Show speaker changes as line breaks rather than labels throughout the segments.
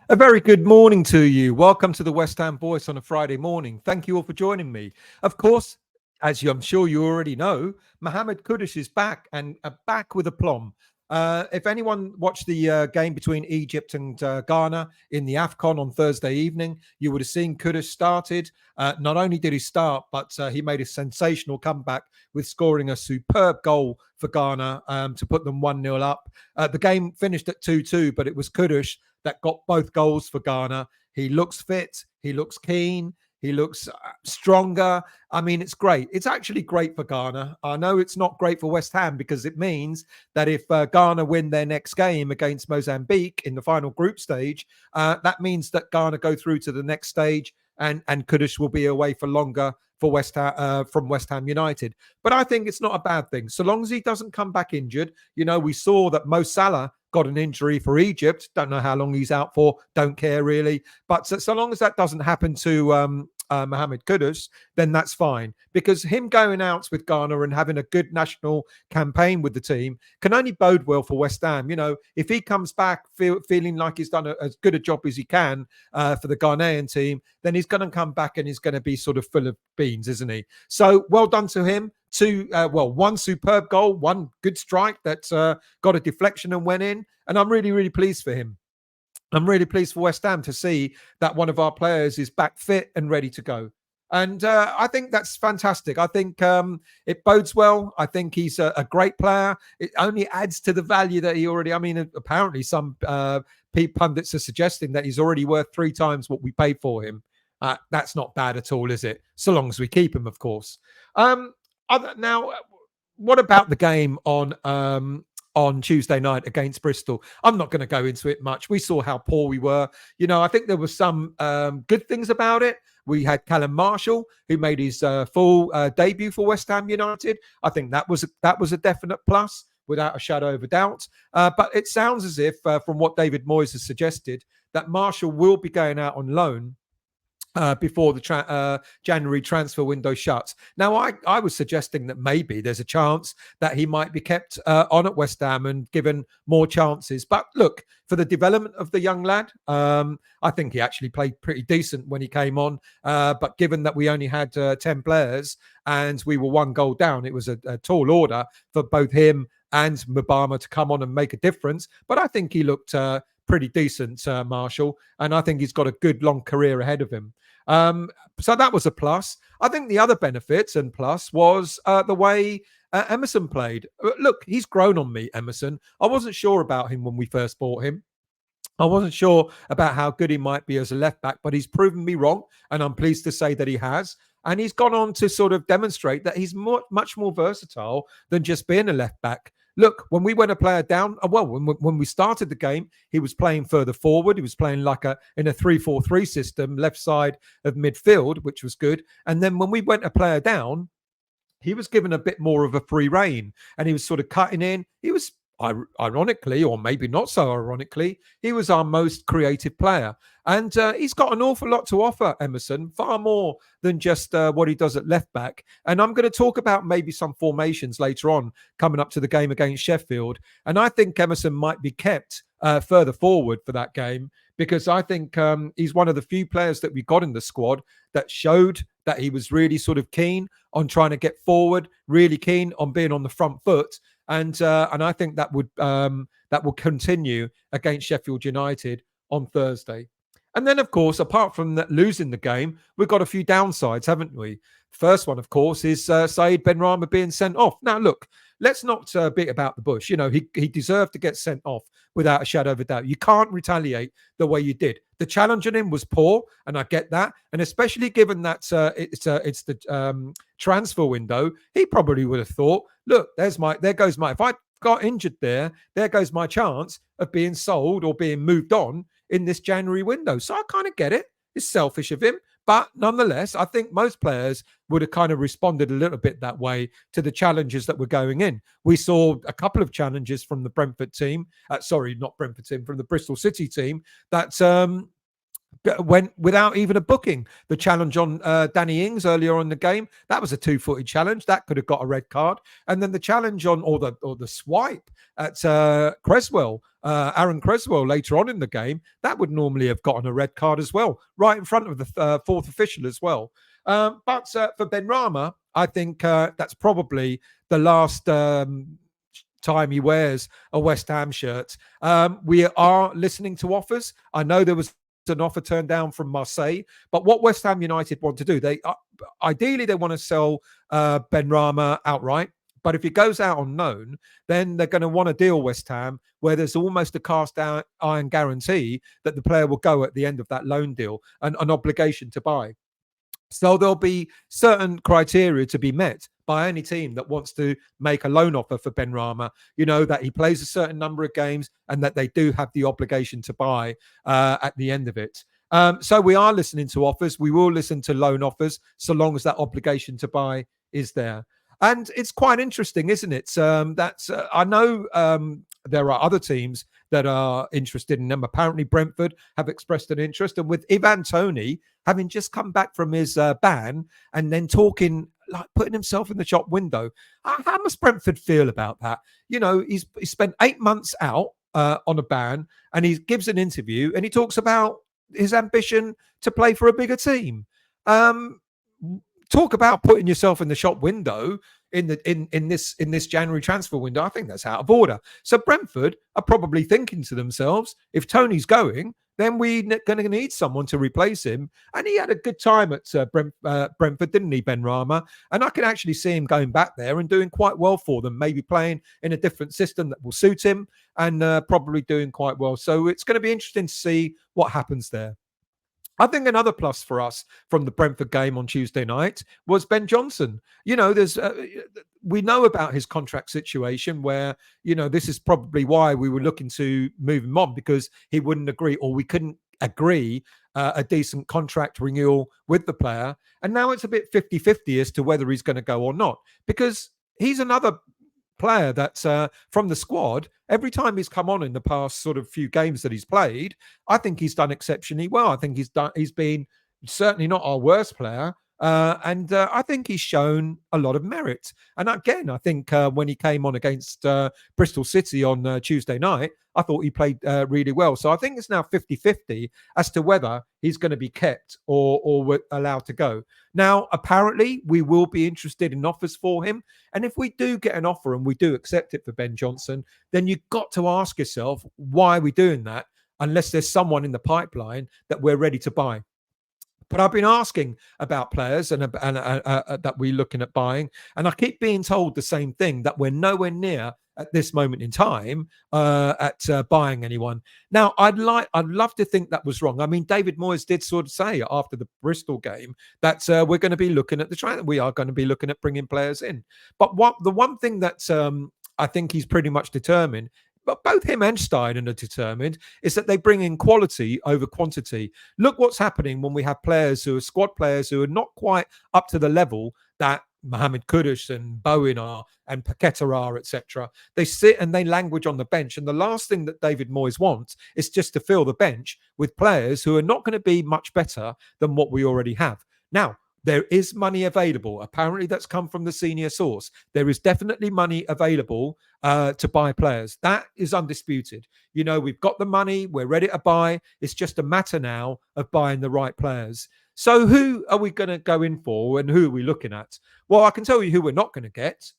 A very good morning to you. Welcome to the West Ham Voice on a Friday morning. Thank you all for joining me. Of course, as I'm sure you already know, Mohammed Kudus is back and back with aplomb. If anyone watched the game between Egypt and Ghana in the AFCON on Thursday evening, you would have seen Kudus started. Not only did he start, but he made a sensational comeback with scoring a superb goal for Ghana to put them 1-0 up. The game finished at 2-2, but it was Kudus that got both goals for Ghana. He looks fit. He looks keen. He looks stronger. I mean, it's great. It's actually great for Ghana. I know it's not great for West Ham because it means that if Ghana win their next game against Mozambique in the final group stage, that means that Ghana go through to the next stage and Kudus will be away for longer for West Ham, from West Ham United. But I think it's not a bad thing. So long as he doesn't come back injured. You know, we saw that Mo Salah got an injury for Egypt. Don't know how long he's out for. Don't care really. But so long as that doesn't happen to Mohammed Kudus, then that's fine. Because him going out with Ghana and having a good national campaign with the team can only bode well for West Ham. You know, if he comes back feeling like he's done as good a job as he can for the Ghanaian team, then he's going to come back and he's going to be sort of full of beans, isn't he? So well done to him. One superb goal, one good strike that got a deflection and went in. And I'm really, really pleased for him. I'm really pleased for West Ham to see that one of our players is back fit and ready to go. And I think that's fantastic. I think it bodes well. I think he's a great player. It only adds to the value that he already, I mean, apparently some pundits are suggesting that he's already worth 3 times what we paid for him. That's not bad at all, is it? So long as we keep him, of course. Now, what about the game on Tuesday night against Bristol? I'm not going to go into it much. We saw how poor we were. You know, I think there were some good things about it. We had Callum Marshall, who made his full debut for West Ham United. I think that was a definite plus, without a shadow of a doubt. But it sounds as if, from what David Moyes has suggested, that Marshall will be going out on loan before the January transfer window shuts. Now, I was suggesting that maybe there's a chance that he might be kept on at West Ham and given more chances. But look, for the development of the young lad, I think he actually played pretty decent when he came on. But given that we only had 10 players and we were 1 goal down, it was a tall order for both him and Mbama to come on and make a difference. But I think he looked pretty decent, Marshall. And I think he's got a good long career ahead of him. So that was a plus. I think the other benefits and plus was the way Emerson played. Look, he's grown on me, Emerson. I wasn't sure about him when we first bought him. I wasn't sure about how good he might be as a left back, but he's proven me wrong. And I'm pleased to say that he has. And he's gone on to sort of demonstrate that he's much more versatile than just being a left back. Look, when we went a player down, when we started the game, he was playing further forward. He was playing in a 3-4-3 system, left side of midfield, which was good. And then when we went a player down, he was given a bit more of a free rein and he was sort of cutting in. He was, ironically, or maybe not so ironically, he was our most creative player. And he's got an awful lot to offer, Emerson, far more than just what he does at left back. And I'm going to talk about maybe some formations later on coming up to the game against Sheffield. And I think Emerson might be kept further forward for that game because I think he's one of the few players that we got in the squad that showed that he was really sort of keen on trying to get forward, really keen on being on the front foot. And I think that will continue against Sheffield United on Thursday. And then, of course, apart from that, losing the game, we've got a few downsides, haven't we? First one, of course, is Saeed Benrahma being sent off. Now, look, let's not beat about the bush. You know, he deserved to get sent off without a shadow of a doubt. You can't retaliate the way you did. The challenge on him was poor, and I get that. And especially given that it's the transfer window, he probably would have thought, look, there goes my, if I got injured there goes my chance of being sold or being moved on in this January window. So I kind of get it. It's selfish of him. But nonetheless, I think most players would have kind of responded a little bit that way to the challenges that were going in. We saw a couple of challenges from the Brentford team. From the Bristol City team that went without even a booking. The challenge on Danny Ings earlier on in the game, that was a two-footed challenge. That could have got a red card. And then the challenge on, or the swipe at Creswell, Aaron Creswell later on in the game, that would normally have gotten a red card as well, right in front of the fourth official as well. But for Ben Rama, I think that's probably the last time he wears a West Ham shirt. We are listening to offers. I know there was an offer turned down from Marseille, but what West Ham United want to do, they ideally they want to sell Ben Rama outright. But if it goes out on loan, then they're going to want to deal West Ham where there's almost a cast iron guarantee that the player will go at the end of that loan deal, an obligation to buy. So there'll be certain criteria to be met by any team that wants to make a loan offer for Ben Rama, that he plays a certain number of games and that they do have the obligation to buy at the end of it. So we are listening to offers. We will listen to loan offers so long as that obligation to buy is there. And it's quite interesting, isn't it? I know there are other teams that are interested in them. Apparently, Brentford have expressed an interest. And with Ivan Toney having just come back from his ban and then talking, like putting himself in the shop window, how must Brentford feel about that? He spent 8 months out on a ban, and he gives an interview and he talks about his ambition to play for a bigger team. Talk about putting yourself in the shop window in this January transfer window. I think that's out of order. So Brentford are probably thinking to themselves, if Tony's going, then we're going to need someone to replace him. And he had a good time at Brentford, didn't he, Ben Rama? And I can actually see him going back there and doing quite well for them, maybe playing in a different system that will suit him and probably doing quite well. So it's going to be interesting to see what happens there. I think another plus for us from the Brentford game on Tuesday night was Ben Johnson. We know about his contract situation where, this is probably why we were looking to move him on, because he wouldn't agree, or we couldn't agree a decent contract renewal with the player. And now it's a bit 50-50 as to whether he's going to go or not, because he's another player that's from the squad. Every time he's come on in the past sort of few games that he's played, I think he's done exceptionally well. I think he's been certainly not our worst player. And I think he's shown a lot of merit. And again, I think when he came on against Bristol City on Tuesday night, I thought he played really well. So I think it's now 50-50 as to whether he's going to be kept or allowed to go. Now, apparently, we will be interested in offers for him. And if we do get an offer and we do accept it for Ben Johnson, then you've got to ask yourself, why are we doing that? Unless there's someone in the pipeline that we're ready to buy. But I've been asking about players and that we're looking at buying, and I keep being told the same thing, that we're nowhere near at this moment in time at buying anyone. Now, I'd love to think that was wrong. I mean, David Moyes did sort of say after the Bristol game that we're going to be looking at we are going to be looking at bringing players in. But the one thing that I think he's pretty much determined, but both him and Steidten are determined, is that they bring in quality over quantity. Look what's happening when we have players who are squad players who are not quite up to the level that Mohammed Kudus and Bowen are and Paqueta are, etc. They sit and they language on the bench. And the last thing that David Moyes wants is just to fill the bench with players who are not going to be much better than what we already have. Now, there is money available. Apparently, that's come from the senior source. There is definitely money available to buy players. That is undisputed. We've got the money. We're ready to buy. It's just a matter now of buying the right players. So who are we going to go in for, and who are we looking at? Well, I can tell you who we're not going to get,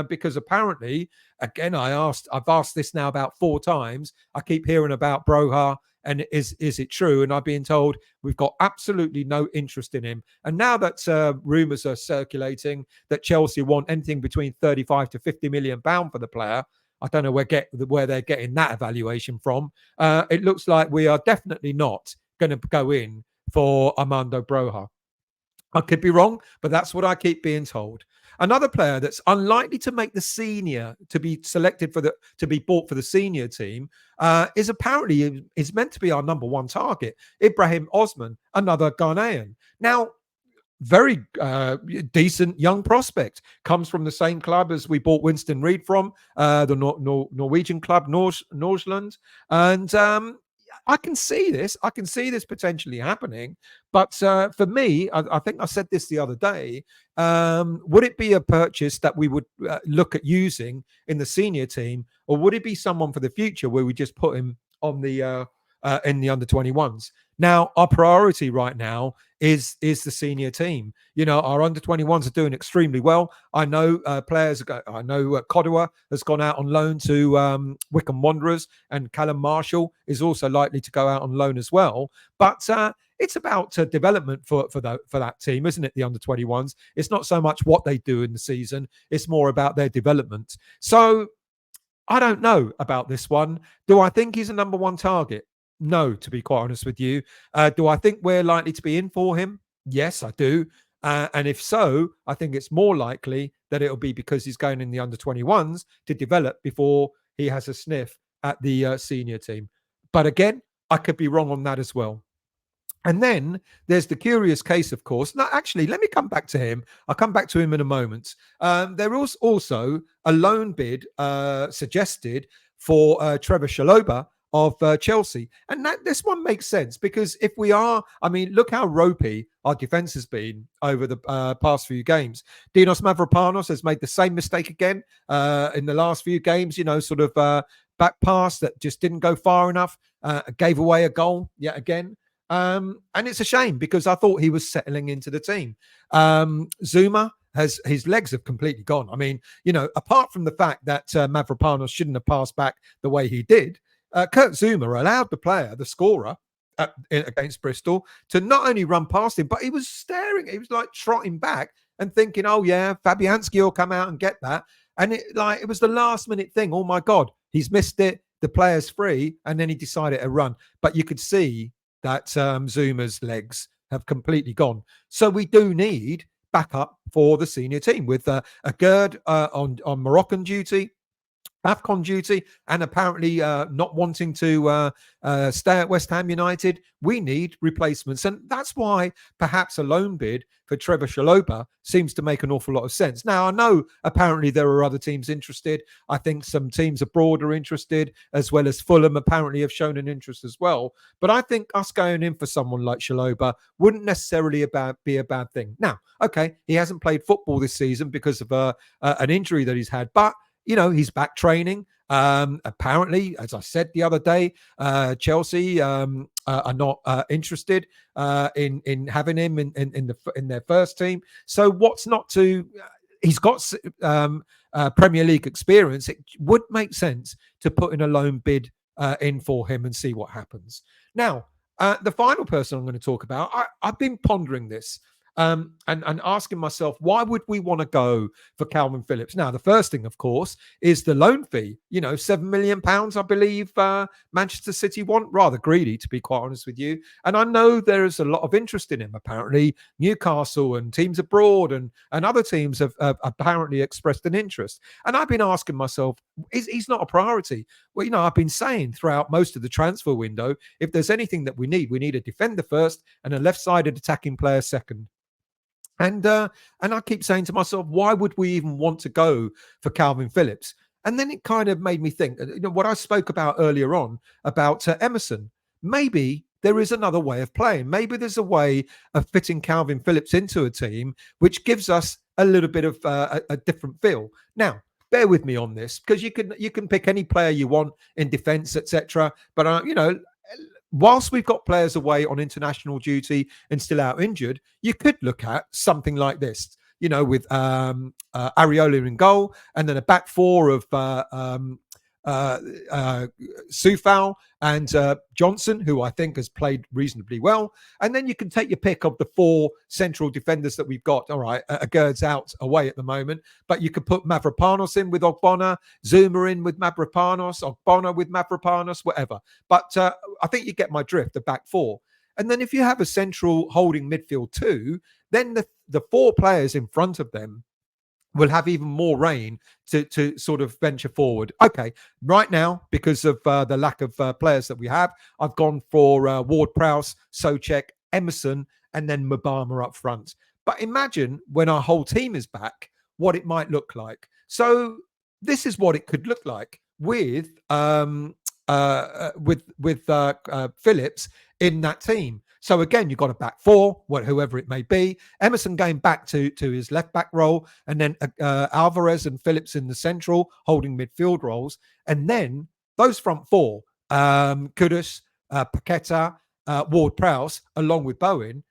because apparently, again, I've asked this now about 4 times. I keep hearing about Broja. And is it true? And I've been told we've got absolutely no interest in him. And now that rumours are circulating that Chelsea want anything between 35 to 50 million pound for the player, I don't know where they're getting that evaluation from. It looks like we are definitely not going to go in for Armando Broja. I could be wrong, but that's what I keep being told. Another player that's unlikely to make the senior, to be selected to be bought for the senior team, is meant to be our number 1 target, Ibrahim Osman, another Ghanaian. Now, very decent young prospect, comes from the same club as we bought Winston Reid from, the Norwegian club, Nordsjælland. And I can see this. I can see this potentially happening. But for me, I think I said this the other day. Would it be a purchase that we would look at using in the senior team, or would it be someone for the future where we just put him on the in the under 21s? Now, our priority right now is the senior team. You know, our under 21s are doing extremely well. I know players. I know Kodua has gone out on loan to Wycombe Wanderers, and Callum Marshall is also likely to go out on loan as well. But it's about development for that team, isn't it? The under 21s. It's not so much what they do in the season; it's more about their development. So I don't know about this one. Do I think he's a number one target? No, to be quite honest with you. Do I think we're likely to be in for him? Yes, I do. And if so, I think it's more likely that it'll be because he's going in the under 21s to develop before he has a sniff at the senior team. But again, I could be wrong on that as well. And then there's the curious case, of course. Now, actually, let me come back to him. I'll come back to him in a moment. There was also a loan bid suggested for Trevor Shala of Chelsea. And this one makes sense because if we are, I mean, look how ropey our defense has been over the past few games. Dinos Mavropanos has made the same mistake again in the last few games, you know, sort of back pass that just didn't go far enough, gave away a goal yet again. And it's a shame because I thought he was settling into the team. Zuma his legs have completely gone. I mean, you know, apart from the fact that Mavropanos shouldn't have passed back the way he did, Kurt Zuma allowed the player, the scorer against Bristol, to not only run past him, but he was staring. He was like trotting back and thinking, "Oh yeah, Fabianski will come out and get that." And it was the last minute thing. Oh my God, he's missed it. The player's free, and then he decided to run. But you could see that Zuma's legs have completely gone. So we do need backup for the senior team with a Gerd on Moroccan duty, AFCON duty, and apparently not wanting to stay at West Ham United. We need replacements. And that's why perhaps a loan bid for Trevor Shala seems to make an awful lot of sense. Now, I know apparently there are other teams interested. I think some teams abroad are interested, as well as Fulham apparently have shown an interest as well. But I think us going in for someone like Shala wouldn't necessarily be a bad thing. Now, okay, he hasn't played football this season because of an injury that he's had, but you know, he's back training. Apparently, as I said the other day, Chelsea are not interested in having him in their first team. So what's not to? He's got Premier League experience. It would make sense to put in a loan bid in for him and see what happens. Now, the final person I'm going to talk about, I've been pondering this. And asking myself, why would we want to go for Kalvin Phillips? Now, the first thing, of course, is the loan fee. You know, £7 million, I believe Manchester City want. Rather greedy, to be quite honest with you. And I know there is a lot of interest in him. Apparently, Newcastle and teams abroad and other teams have apparently expressed an interest. And I've been asking myself, he's not a priority. Well, you know, I've been saying throughout most of the transfer window, if there's anything that we need a defender first and a left-sided attacking player second. And I keep saying to myself, why would we even want to go for Kalvin Phillips? And then it kind of made me think, you know, what I spoke about earlier on about Emerson. Maybe there is another way of playing. Maybe there's a way of fitting Kalvin Phillips into a team which gives us a little bit of a different feel. Now, bear with me on this because you can pick any player you want in defence, etc. But you know, whilst we've got players away on international duty and still out injured, you could look at something like this, you know, with Areola in goal and then a back four of Soufal and Johnson, who I think has played reasonably well. And then you can take your pick of the four central defenders that we've got. All right, Gerd's out away at the moment, but you could put Mavropanos in with Ogbonna, Zuma in with Mavropanos, Ogbonna with Mavropanos, whatever. But I think you get my drift, the back four. And then if you have a central holding midfield too, then the four players in front of them will have even more reign to sort of venture forward. Okay, right now, because of the lack of players that we have, I've gone for Ward-Prowse, Souček, Emerson, and then Mubama up front. But imagine when our whole team is back, what it might look like. So this is what it could look like with Phillips in that team. So again, you've got a back four, whoever it may be. Emerson going back to his left back role, and then Alvarez and Phillips in the central holding midfield roles, and then those front four, Kudus, Paqueta, Ward-Prowse, along with Bowen,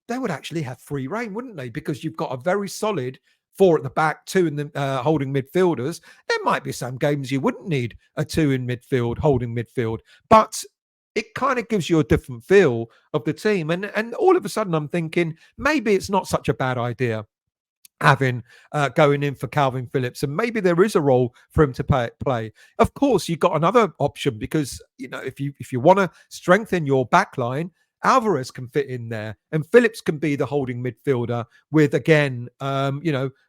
they would actually have free reign, wouldn't they? Because you've got a very solid four at the back, two in the holding midfielders. There might be some games you wouldn't need a two in midfield, holding midfield, but it kind of gives you a different feel of the team. And all of a sudden, I'm thinking maybe it's not such a bad idea having going in for Kalvin Phillips, and maybe there is a role for him to play. Of course, you've got another option because if you want to strengthen your back line, Alvarez can fit in there, and Phillips can be the holding midfielder with again, a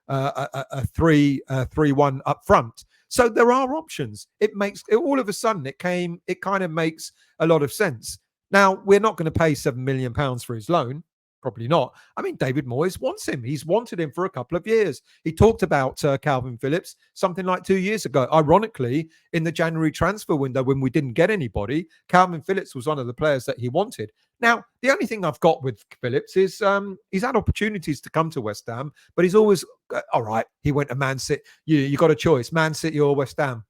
3-1 up front. So there are options. It makes all of a sudden it kind of makes a lot of sense. Now we're not going to pay £7 million for his loan. Probably not. I mean, David Moyes wants him. He's wanted him for a couple of years. He talked about Kalvin Phillips something like 2 years ago. Ironically, in the January transfer window, when we didn't get anybody, Kalvin Phillips was one of the players that he wanted. Now, the only thing I've got with Phillips is he's had opportunities to come to West Ham, but he's always, all right, he went to Man City. You got a choice, Man City or West Ham.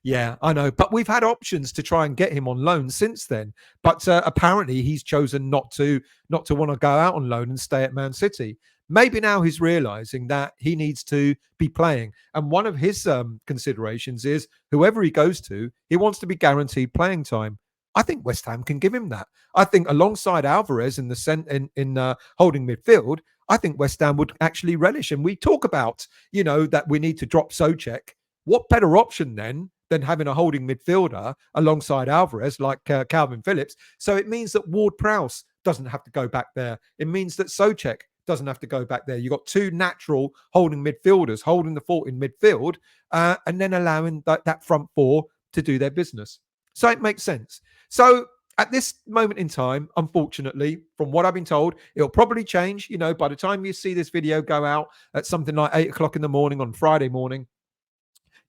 Yeah, I know. But we've had options to try and get him on loan since then. But apparently he's chosen not to want to go out on loan and stay at Man City. Maybe now he's realizing that he needs to be playing. And one of his considerations is whoever he goes to, he wants to be guaranteed playing time. I think West Ham can give him that. I think alongside Alvarez in the holding midfield, I think West Ham would actually relish. And we talk about, that we need to drop Souček. What better option then than having a holding midfielder alongside Alvarez like Kalvin Phillips? So it means that Ward-Prowse doesn't have to go back there. It means that Souček doesn't have to go back there. You've got two natural holding midfielders holding the fort in midfield and then allowing that front four to do their business. So it makes sense. So at this moment in time, unfortunately, from what I've been told, it'll probably change. By the time you see this video go out at something like 8 o'clock in the morning on Friday morning,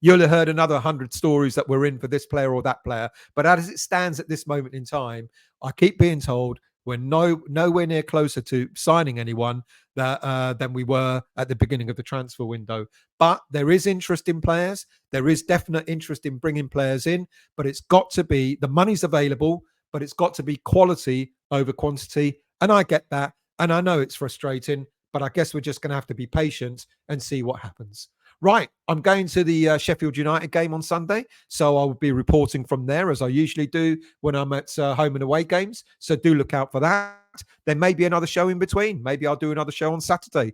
you'll have heard another 100 stories that we're in for this player or that player. But as it stands at this moment in time, I keep being told we're nowhere near closer to signing anyone than we were at the beginning of the transfer window. But there is interest in players. There is definite interest in bringing players in. But it's got to be, the money's available, but it's got to be quality over quantity. And I get that. And I know it's frustrating, but I guess we're just going to have to be patient and see what happens. Right, I'm going to the Sheffield United game on Sunday, so I will be reporting from there as I usually do when I'm at home and away games. So do look out for that. There may be another show in between. Maybe I'll do another show on Saturday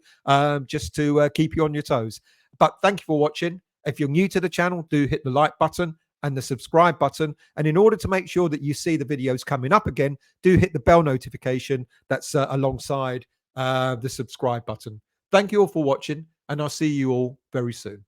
just to keep you on your toes. But thank you for watching. If you're new to the channel, do hit the like button and the subscribe button. And in order to make sure that you see the videos coming up again, do hit the bell notification that's alongside the subscribe button. Thank you all for watching, and I'll see you all very soon.